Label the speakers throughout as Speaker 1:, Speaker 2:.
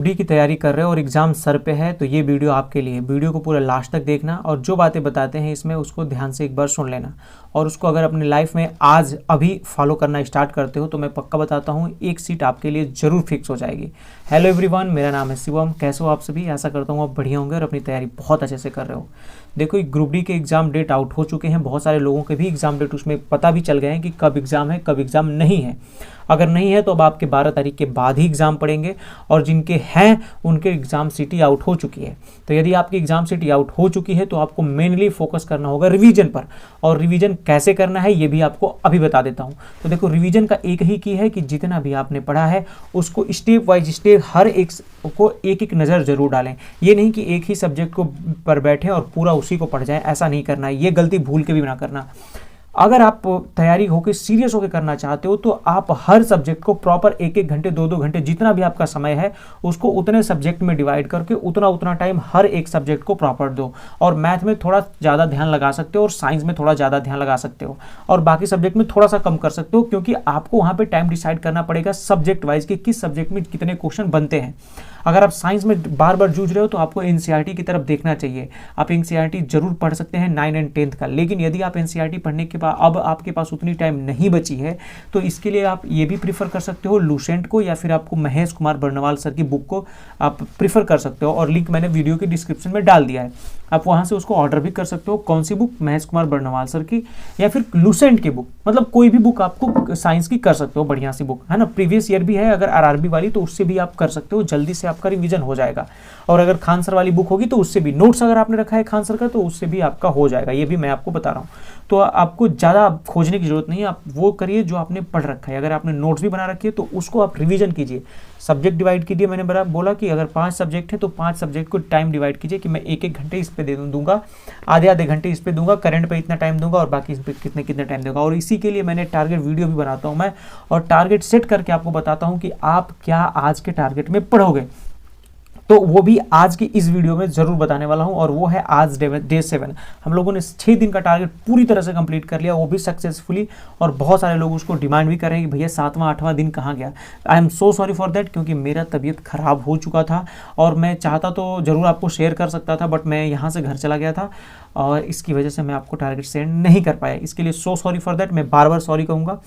Speaker 1: D की तैयारी कर रहे हो और एग्ज़ाम सर पे है तो ये वीडियो आपके लिए। वीडियो को पूरा लास्ट तक देखना और जो बातें बताते हैं इसमें उसको ध्यान से एक बार सुन लेना और उसको अगर अपनी लाइफ में आज अभी फॉलो करना स्टार्ट करते हो तो मैं पक्का बताता हूँ एक सीट आपके लिए ज़रूर फिक्स हो जाएगी। हेलो एवरीवन, मेरा नाम है शिवम। कैसे हो आप सभी? आशा करता हूँ आप बढ़िया होंगे और अपनी तैयारी बहुत अच्छे से कर रहे हो। देखो, ग्रुप डी के एग्ज़ाम डेट आउट हो चुके हैं। बहुत सारे लोगों के भी एग्ज़ाम डेट उसमें पता भी चल गए हैं कि कब एग्ज़ाम है कब एग्ज़ाम नहीं है। अगर नहीं है तो अब आपके 12 तारीख के बाद ही एग्ज़ाम पड़ेंगे और जिनके हैं उनके एग्ज़ाम सिटी आउट हो चुकी है। तो यदि आपकी एग्ज़ाम सिटी आउट हो चुकी है तो आपको मेनली फोकस करना होगा रिवीजन पर। और रिवीजन कैसे करना है ये भी आपको अभी बता देता हूँ। तो देखो, रिवीजन का एक ही की है कि जितना भी आपने पढ़ा है उसको स्टेप वाइज स्टेप हर एक को एक एक नज़र जरूर डालें। ये नहीं कि एक ही सब्जेक्ट को पर बैठे और पूरा उसी को पढ़ जाएं, ऐसा नहीं करना है। ये गलती भूल के भी ना करना। अगर आप तैयारी होकर सीरियस होकर करना चाहते हो तो आप हर सब्जेक्ट को प्रॉपर एक एक घंटे 2-2 घंटे जितना भी आपका समय है उसको उतने सब्जेक्ट में डिवाइड करके उतना टाइम हर एक सब्जेक्ट को प्रॉपर दो। और मैथ में थोड़ा ज़्यादा ध्यान लगा सकते हो और साइंस में थोड़ा ज़्यादा ध्यान लगा सकते हो और बाकी सब्जेक्ट में थोड़ा सा कम कर सकते हो, क्योंकि आपको वहाँ पर टाइम डिसाइड करना पड़ेगा सब्जेक्ट वाइज कि किस सब्जेक्ट में कितने क्वेश्चन बनते हैं। अगर आप साइंस में बार बार जूझ रहे हो तो आपको एनसीईआरटी की तरफ देखना चाहिए। आप एनसीईआरटी जरूर पढ़ सकते हैं 9 और 10th का, लेकिन यदि आप एनसीईआरटी पढ़ने के बाद अब आपके पास उतनी टाइम नहीं बची है तो इसके लिए आप ये भी प्रीफर कर सकते हो लूसेंट को, या फिर आपको महेश कुमार बर्नवाल सर की बुक को आप प्रीफर कर सकते हो। और लिंक मैंने वीडियो की डिस्क्रिप्शन में डाल दिया है, आप वहाँ से उसको ऑर्डर भी कर सकते हो। कौन सी बुक? महेश कुमार बर्नवाल सर की या फिर लूसेंट की बुक, मतलब कोई भी बुक आपको साइंस की कर सकते हो, बढ़िया सी बुक है ना। प्रीवियस ईयर भी है अगर आरआरबी वाली तो उससे भी आप कर सकते हो, जल्दी से आपका रिवीजन हो जाएगा। और अगर खान सर वाली बुक होगी तो उससे भी, नोट्स अगर आपने रखा है खान सर का तो उससे भी आपका हो जाएगा। ये भी मैं आपको बता रहा हूँ। तो आपको ज़्यादा खोजने की जरूरत नहीं है, आप वो करिए जो आपने पढ़ रखा है। अगर आपने नोट्स भी बना रखी है तो उसको आप रिवीजन कीजिए, सब्जेक्ट डिवाइड कीजिए। मैंने बोला कि अगर 5 सब्जेक्ट है तो 5 सब्जेक्ट को टाइम डिवाइड कीजिए कि मैं एक घंटे इस पे दे दूंगा, आधे घंटे इस पे दूंगा, करंट पे इतना टाइम दूंगा और बाकी इस पे कितने टाइम दूंगा। और इसी के लिए मैंने टारगेट वीडियो भी बनाता हूँ मैं, और टारगेट सेट करके आपको बताता हूँ कि आप क्या आज के टारगेट में पढ़ोगे। तो वो भी आज की इस वीडियो में जरूर बताने वाला हूं, और वो है आज डे 7। हम लोगों ने 6 दिन का टारगेट पूरी तरह से कंप्लीट कर लिया, वो भी सक्सेसफुली। और बहुत सारे लोग उसको डिमांड भी कर रहे हैं कि भैया 7वां 8वां दिन कहाँ गया। I am so sorry for that, क्योंकि मेरा तबीयत खराब हो चुका था और मैं चाहता तो जरूर आपको शेयर कर सकता था, बट मैं यहाँ से घर चला गया था और इसकी वजह से मैं आपको टारगेट सेंड नहीं कर पाया। इसके लिए सो सॉरी फॉर दैट, मैं बार बार सॉरी कहूँगा।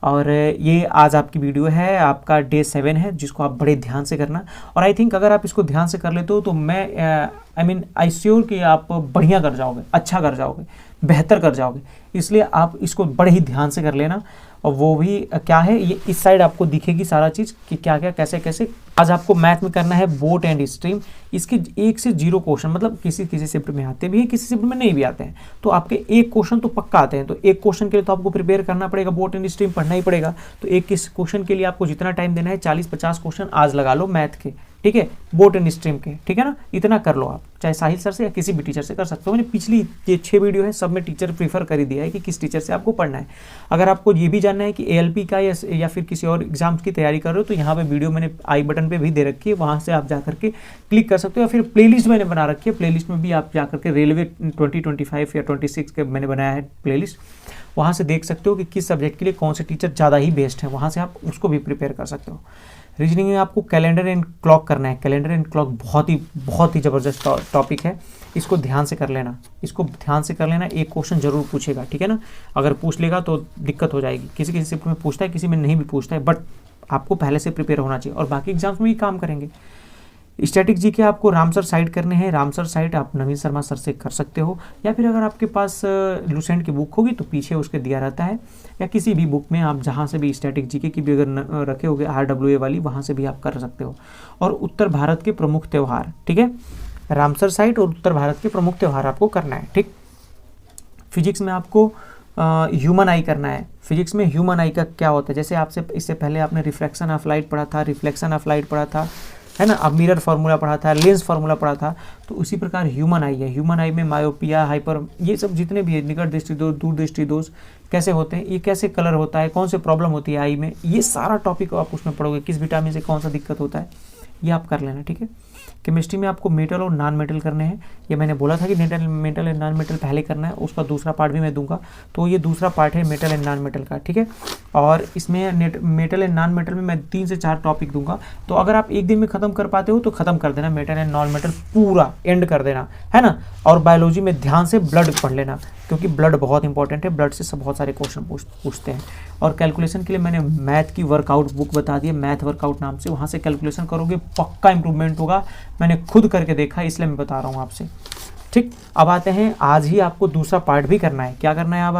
Speaker 1: और ये आज आपकी वीडियो है, आपका डे 7 है, जिसको आप बड़े ध्यान से करना। और आई थिंक अगर आप इसको ध्यान से कर लेते हो तो मैं आई श्योर कि आप बढ़िया कर जाओगे, अच्छा कर जाओगे, बेहतर कर जाओगे। इसलिए आप इसको बड़े ही ध्यान से कर लेना। और वो भी क्या है, ये इस साइड आपको दिखेगी सारा चीज़ कि क्या क्या कैसे कैसे। आज आपको मैथ में करना है बोट एंड स्ट्रीम। इसके 1 से 0 क्वेश्चन, मतलब किसी शिफ्ट में आते भी हैं, किसी शिफ्ट में नहीं भी आते हैं। तो आपके 1 क्वेश्चन तो पक्का आते हैं, तो 1 क्वेश्चन के लिए तो आपको प्रिपेयर करना पड़ेगा, बोट एंड स्ट्रीम पढ़ना ही पड़ेगा। तो एक क्वेश्चन के लिए आपको जितना टाइम देना है 40-50 क्वेश्चन आज लगा लो मैथ के, ठीक है, बोट एंड स्ट्रीम के, ठीक है ना। इतना कर लो आप, चाहे साहिल सर से या किसी भी टीचर से कर सकते हो। मैंने पिछली ये 6 वीडियो है सब में टीचर प्रीफर कर ही दिया है कि किस टीचर से आपको पढ़ना है। अगर आपको ये भी जानना है कि एएलपी का या फिर किसी और एग्जाम्स की तैयारी कर रहे हो तो यहाँ पे वीडियो मैंने आई बटन पे भी दे रखी है, वहाँ से आप जा करके क्लिक कर सकते हो। या फिर प्लेलिस्ट मैंने बना रखी है, प्लेलिस्ट में भी आप जा करके रेलवे 2025 या 26 के मैंने बनाया है प्लेलिस्ट, वहाँ से देख सकते हो कि किस सब्जेक्ट के लिए कौन से टीचर ज़्यादा ही बेस्ट है, वहाँ से आप उसको भी प्रिपेयर कर सकते हो। रीजनिंग में आपको कैलेंडर एंड क्लॉक करना है। कैलेंडर एंड क्लॉक बहुत ही ज़बरदस्त टॉपिक है, इसको ध्यान से कर लेना, इसको ध्यान से कर लेना। एक क्वेश्चन जरूर पूछेगा, ठीक है ना। अगर पूछ लेगा तो दिक्कत हो जाएगी, किसी किसी शिफ्ट में पूछता है, किसी में नहीं भी पूछता है, बट आपको पहले से प्रिपेयर होना चाहिए। और बाकी एग्जाम्स में भी काम करेंगे। स्टैटिक जी के आपको रामसर साइट करने हैं। रामसर साइट आप नवीन शर्मा सर से कर सकते हो, या फिर अगर आपके पास लूसेंट की बुक होगी तो पीछे उसके दिया रहता है, या किसी भी बुक में आप जहाँ से भी स्टैटिक जीके की भी अगर रखे होगे RWA वाली, वहाँ से भी आप कर सकते हो। और उत्तर भारत के प्रमुख त्यौहार, ठीक है, रामसर साइट और उत्तर भारत के प्रमुख त्यौहार आपको करना है, ठीक। फिजिक्स में आपको ह्यूमन आई करना है। फिजिक्स में ह्यूमन आई का क्या होता है, जैसे आपसे इससे पहले आपने रिफ्लेक्शन ऑफ लाइट पढ़ा था, रिफ्लेक्शन ऑफ लाइट पढ़ा था, है ना। अब मिरर फार्मूला पढ़ा था, लेंस फार्मूला पढ़ा था, तो उसी प्रकार ह्यूमन आई है। ह्यूमन आई में मायोपिया, हाइपर, ये सब जितने भी है, निकट दृष्टि दोष, दूर दृष्टि दोष कैसे होते हैं, ये कैसे कलर होता है, कौन से प्रॉब्लम होती है आई में, ये सारा टॉपिक आप उसमें पढ़ोगे। किस विटामिन से कौन सा दिक्कत होता है, ये आप कर लेना, ठीक है। केमिस्ट्री में आपको मेटल और नॉन मेटल करने हैं, ये मैंने बोला था कि मेटल एंड नॉन मेटल पहले करना है, उसका दूसरा पार्ट भी मैं दूंगा। तो ये दूसरा पार्ट है मेटल एंड नॉन मेटल का, ठीक है। और इसमें मेटल एंड नॉन मेटल में मैं 3 से 4 टॉपिक दूंगा। तो अगर आप एक दिन में खत्म कर पाते हो तो खत्म कर देना, मेटल एंड नॉन मेटल पूरा एंड कर देना, है ना। और बायोलॉजी में ध्यान से ब्लड पढ़ लेना, क्योंकि ब्लड बहुत इंपॉर्टेंट है, ब्लड से सब बहुत सारे क्वेश्चन पूछते हैं। और कैलकुलेशन के लिए मैंने मैथ की वर्कआउट बुक बता दी है, मैथ वर्कआउट नाम से, वहाँ से कैलकुलेशन करोगे पक्का इंप्रूवमेंट होगा। मैंने खुद करके देखा है, इसलिए मैं बता रहा हूँ आपसे, ठीक। अब आते हैं, आज ही आपको दूसरा पार्ट भी करना है। क्या करना है अब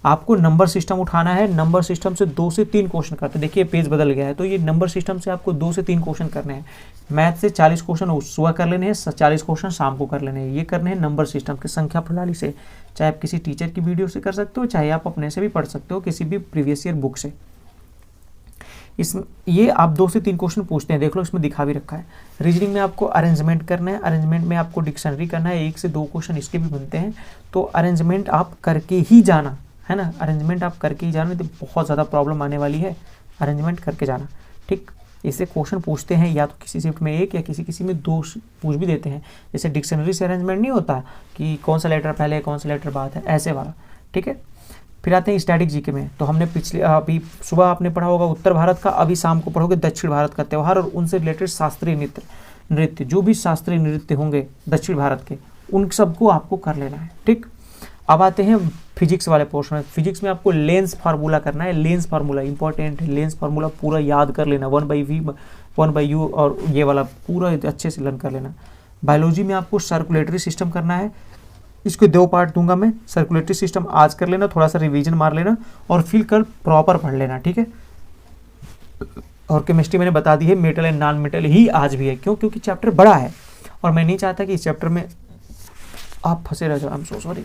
Speaker 1: आपको नंबर सिस्टम उठाना है। नंबर सिस्टम से 2 से 3 क्वेश्चन करते हैं। देखिए पेज बदल गया है, तो ये नंबर सिस्टम से आपको 2 से 3 क्वेश्चन करने हैं। मैथ से 40 क्वेश्चन सुबह कर लेने हैं, 40 क्वेश्चन शाम को कर लेने हैं। ये करने हैं नंबर सिस्टम के संख्या प्रणाली से, चाहे आप किसी टीचर की वीडियो से कर सकते हो, चाहे आप अपने से भी पढ़ सकते हो, किसी भी प्रीवियस ईयर बुक से। ये आप 2 से 3 क्वेश्चन पूछते हैं, देख लो इसमें दिखा भी रखा है। रीजनिंग में आपको अरेंजमेंट करना है, अरेंजमेंट में आपको डिक्शनरी करना है, 1 से 2 क्वेश्चन इसके भी बनते हैं। तो अरेंजमेंट आप करके ही जाना, है ना, अरेंजमेंट आप करके ही जाना, तो बहुत ज़्यादा प्रॉब्लम आने वाली है, अरेंजमेंट करके जाना, ठीक। इससे क्वेश्चन पूछते हैं, या तो किसी शिफ्ट में 1 या किसी में 2 पूछ भी देते हैं। जैसे डिक्शनरी से अरेंजमेंट नहीं होता कि कौन सा लेटर पहले है कौन सा लेटर बाद है, ऐसे वाला, ठीक है। फिर आते हैं स्टैटिक जीके में। तो हमने अभी सुबह आपने पढ़ा होगा उत्तर भारत का, अभी शाम को पढ़ोगे दक्षिण भारत का त्यौहार और उनसे रिलेटेड शास्त्रीय नृत्य, जो भी शास्त्रीय नृत्य होंगे दक्षिण भारत के, उन सबको आपको कर लेना है, ठीक। अब आते हैं फिजिक्स वाले पोर्शन में। फिजिक्स में आपको लेंस फार्मूला करना है, लेंस फार्मूला इंपॉर्टेंट है, लेंस फार्मूला पूरा याद कर लेना, 1/v 1/u, और ये वाला पूरा अच्छे से लर्न कर लेना। बायोलॉजी में आपको सर्कुलेटरी सिस्टम करना है, इसके 2 पार्ट दूंगा मैं। सर्कुलेटरी सिस्टम आज कर लेना, थोड़ा सा रिवीजन मार लेना और फिर कल प्रॉपर पढ़ लेना, ठीक है। और केमिस्ट्री मैंने बता दी है, मेटल एंड नॉन मेटल ही आज भी है, क्यों, क्योंकि चैप्टर बड़ा है और मैं नहीं चाहता कि इस चैप्टर में आप फंसे रह जाओ, आई एम सो सॉरी,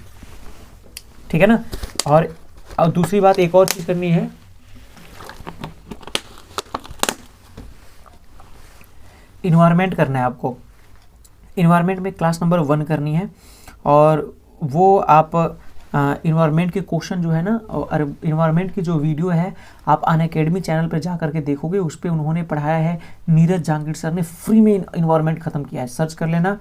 Speaker 1: ठीक है ना। और दूसरी बात एक और चीज करनी है, इन्वायरमेंट करना है आपको। इन्वायरमेंट में क्लास नंबर 1 करनी है, और वो आप इन्वायरमेंट के क्वेश्चन जो है ना, और इन्वायरमेंट की जो वीडियो है आप अनअकैडमी चैनल पर जा करके देखोगे, उस पर उन्होंने पढ़ाया है, नीरज जांगीर सर ने फ्री में इन्वायरमेंट खत्म किया है। सर्च कर लेना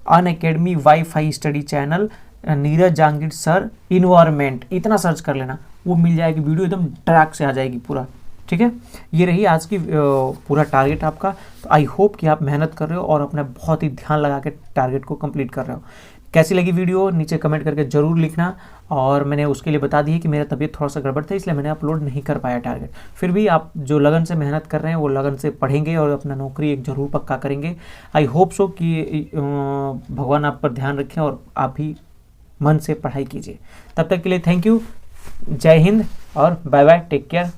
Speaker 1: Unacademy wifi study channel, Neeraj Jangir sir environment, इतना सर्च कर लेना, वो मिल जाएगी वीडियो, एकदम ट्रैक से आ जाएगी पूरा, ठीक है। ये रही आज की पूरा टारगेट आपका। तो आई होप कि आप मेहनत कर रहे हो और अपना बहुत ही ध्यान लगा के टारगेट को कंप्लीट कर रहे हो। कैसी लगी वीडियो नीचे कमेंट करके ज़रूर लिखना। और मैंने उसके लिए बता दी है कि मेरा तबीयत थोड़ा सा गड़बड़ था, इसलिए मैंने अपलोड नहीं कर पाया टारगेट। फिर भी आप जो लगन से मेहनत कर रहे हैं वो लगन से पढ़ेंगे और अपना नौकरी एक ज़रूर पक्का करेंगे। आई होप सो कि भगवान आप पर ध्यान रखें और आप भी मन से पढ़ाई कीजिए। तब तक के लिए थैंक यू, जय हिंद और बाय बाय, टेक केयर।